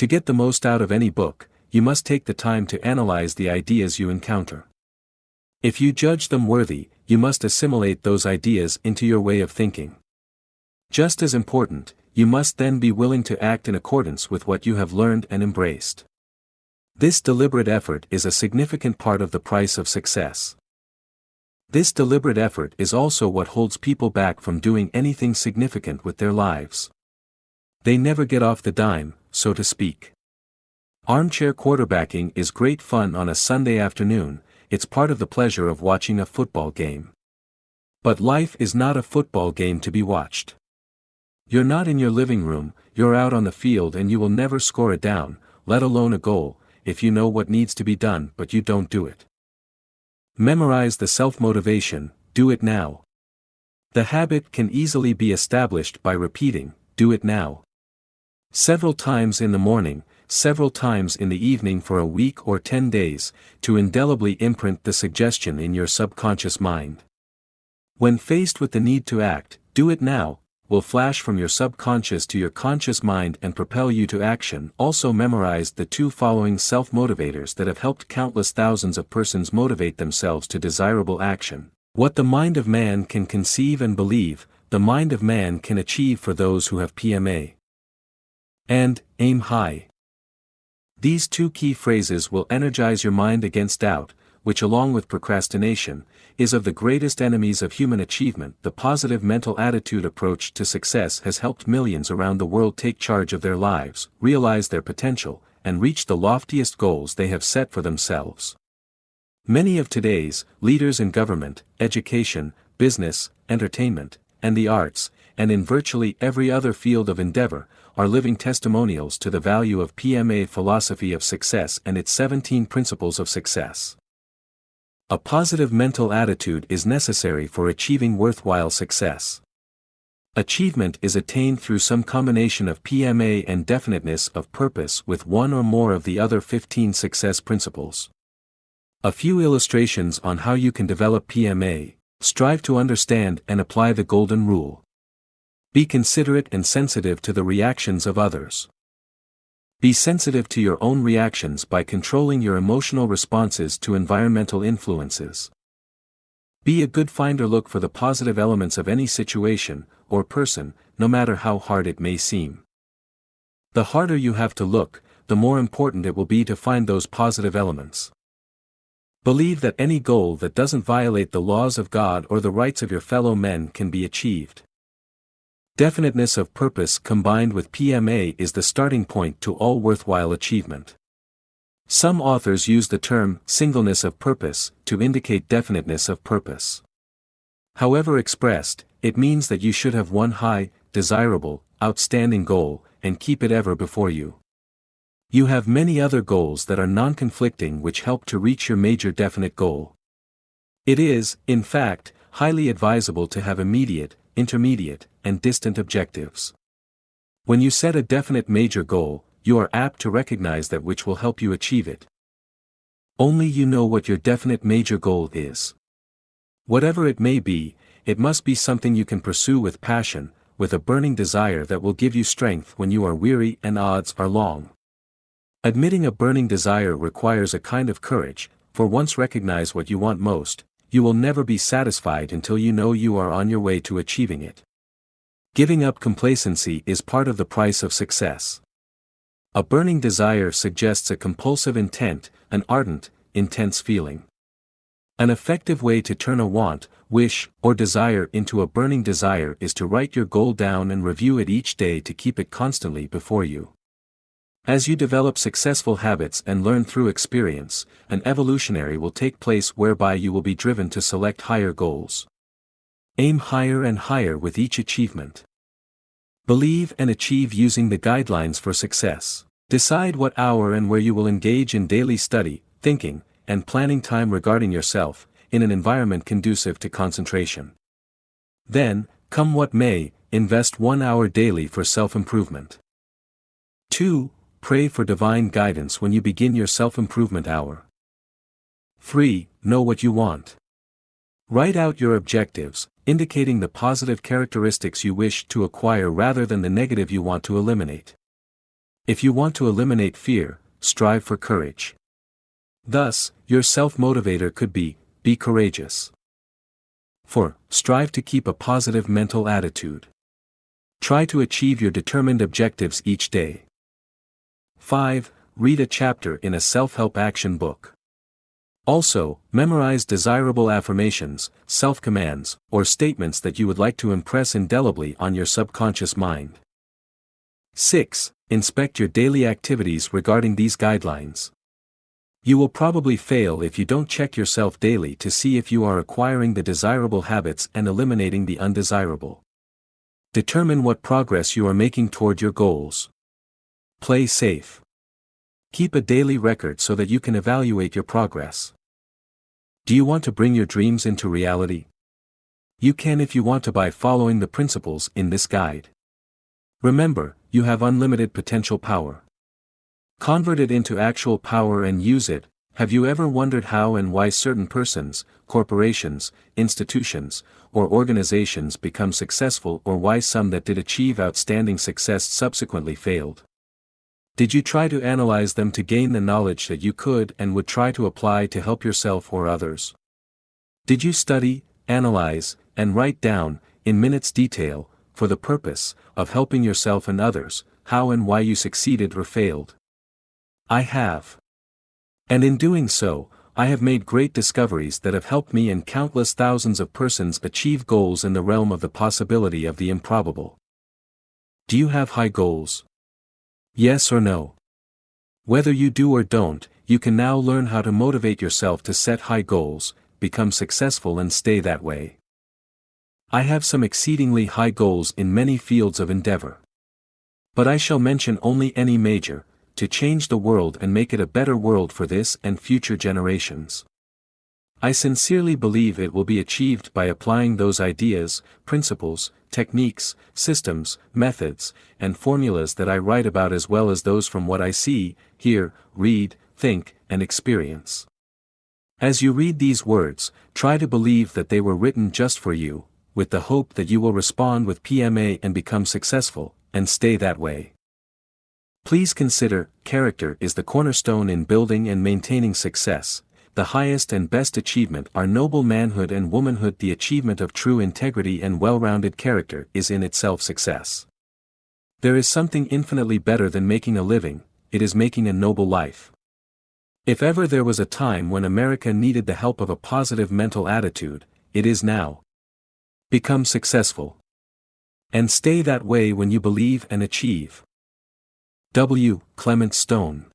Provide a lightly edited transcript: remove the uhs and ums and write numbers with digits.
To get the most out of any book, you must take the time to analyze the ideas you encounter. If you judge them worthy, you must assimilate those ideas into your way of thinking. Just as important, you must then be willing to act in accordance with what you have learned and embraced. This deliberate effort is a significant part of the price of success. This deliberate effort is also what holds people back from doing anything significant with their lives. They never get off the dime, so to speak. Armchair quarterbacking is great fun on a Sunday afternoon, it's part of the pleasure of watching a football game. But life is not a football game to be watched. You're not in your living room, you're out on the field, and you will never score a down, let alone a goal, if you know what needs to be done but you don't do it. Memorize the self-motivation, do it now. The habit can easily be established by repeating, do it now. Several times in the morning, several times in the evening for a week or 10 days, to indelibly imprint the suggestion in your subconscious mind. When faced with the need to act, do it now, will flash from your subconscious to your conscious mind and propel you to action. Also memorize the two following self-motivators that have helped countless thousands of persons motivate themselves to desirable action. What the mind of man can conceive and believe, the mind of man can achieve for those who have PMA. And, aim high. These two key phrases will energize your mind against doubt, which along with procrastination, is of the greatest enemies of human achievement. The positive mental attitude approach to success has helped millions around the world take charge of their lives, realize their potential, and reach the loftiest goals they have set for themselves. Many of today's leaders in government, education, business, entertainment, and the arts, and in virtually every other field of endeavor, are living testimonials to the value of PMA philosophy of success and its 17 principles of success. A positive mental attitude is necessary for achieving worthwhile success. Achievement is attained through some combination of PMA and definiteness of purpose with one or more of the other 15 success principles. A few illustrations on how you can develop PMA. Strive to understand and apply the golden rule. Be considerate and sensitive to the reactions of others. Be sensitive to your own reactions by controlling your emotional responses to environmental influences. Be a good finder. Look for the positive elements of any situation, or person, no matter how hard it may seem. The harder you have to look, the more important it will be to find those positive elements. Believe that any goal that doesn't violate the laws of God or the rights of your fellow men can be achieved. Definiteness of purpose combined with PMA is the starting point to all worthwhile achievement. Some authors use the term singleness of purpose to indicate definiteness of purpose. However expressed, it means that you should have one high, desirable, outstanding goal, and keep it ever before you. You have many other goals that are non-conflicting which help to reach your major definite goal. It is, in fact, highly advisable to have immediate, intermediate, and distant objectives. When you set a definite major goal, you are apt to recognize that which will help you achieve it. Only you know what your definite major goal is. Whatever it may be, it must be something you can pursue with passion, with a burning desire that will give you strength when you are weary and odds are long. Admitting a burning desire requires a kind of courage, for once recognize what you want most, you will never be satisfied until you know you are on your way to achieving it. Giving up complacency is part of the price of success. A burning desire suggests a compulsive intent, an ardent, intense feeling. An effective way to turn a want, wish, or desire into a burning desire is to write your goal down and review it each day to keep it constantly before you. As you develop successful habits and learn through experience, an evolutionary will take place whereby you will be driven to select higher goals. Aim higher and higher with each achievement. Believe and achieve using the guidelines for success. Decide what hour and where you will engage in daily study, thinking, and planning time regarding yourself, in an environment conducive to concentration. Then, come what may, invest 1 hour daily for self-improvement. 2. Pray for divine guidance when you begin your self-improvement hour. 3. Know what you want. Write out your objectives, indicating the positive characteristics you wish to acquire rather than the negative you want to eliminate. If you want to eliminate fear, strive for courage. Thus, your self-motivator could be courageous. 4. Strive to keep a positive mental attitude. Try to achieve your determined objectives each day. 5. Read a chapter in a self-help action book. Also, memorize desirable affirmations, self-commands, or statements that you would like to impress indelibly on your subconscious mind. 6. Inspect your daily activities regarding these guidelines. You will probably fail if you don't check yourself daily to see if you are acquiring the desirable habits and eliminating the undesirable. Determine what progress you are making toward your goals. Play safe. Keep a daily record so that you can evaluate your progress. Do you want to bring your dreams into reality? You can if you want to by following the principles in this guide. Remember, you have unlimited potential power. Convert it into actual power and use it. Have you ever wondered how and why certain persons, corporations, institutions, or organizations become successful, or why some that did achieve outstanding success subsequently failed? Did you try to analyze them to gain the knowledge that you could and would try to apply to help yourself or others? Did you study, analyze, and write down, in minutes detail, for the purpose of helping yourself and others, how and why you succeeded or failed? I have. And in doing so, I have made great discoveries that have helped me and countless thousands of persons achieve goals in the realm of the possibility of the improbable. Do you have high goals? Yes or no? Whether you do or don't, you can now learn how to motivate yourself to set high goals, become successful and stay that way. I have some exceedingly high goals in many fields of endeavor. But I shall mention only any major, to change the world and make it a better world for this and future generations. I sincerely believe it will be achieved by applying those ideas, principles, techniques, systems, methods, and formulas that I write about, as well as those from what I see, hear, read, think, and experience. As you read these words, try to believe that they were written just for you, with the hope that you will respond with PMA and become successful, and stay that way. Please consider, character is the cornerstone in building and maintaining success. The highest and best achievement are noble manhood and womanhood. The achievement of true integrity and well-rounded character is in itself success. There is something infinitely better than making a living, it is making a noble life. If ever there was a time when America needed the help of a positive mental attitude, it is now. Become successful. And stay that way when you believe and achieve. W. Clement Stone.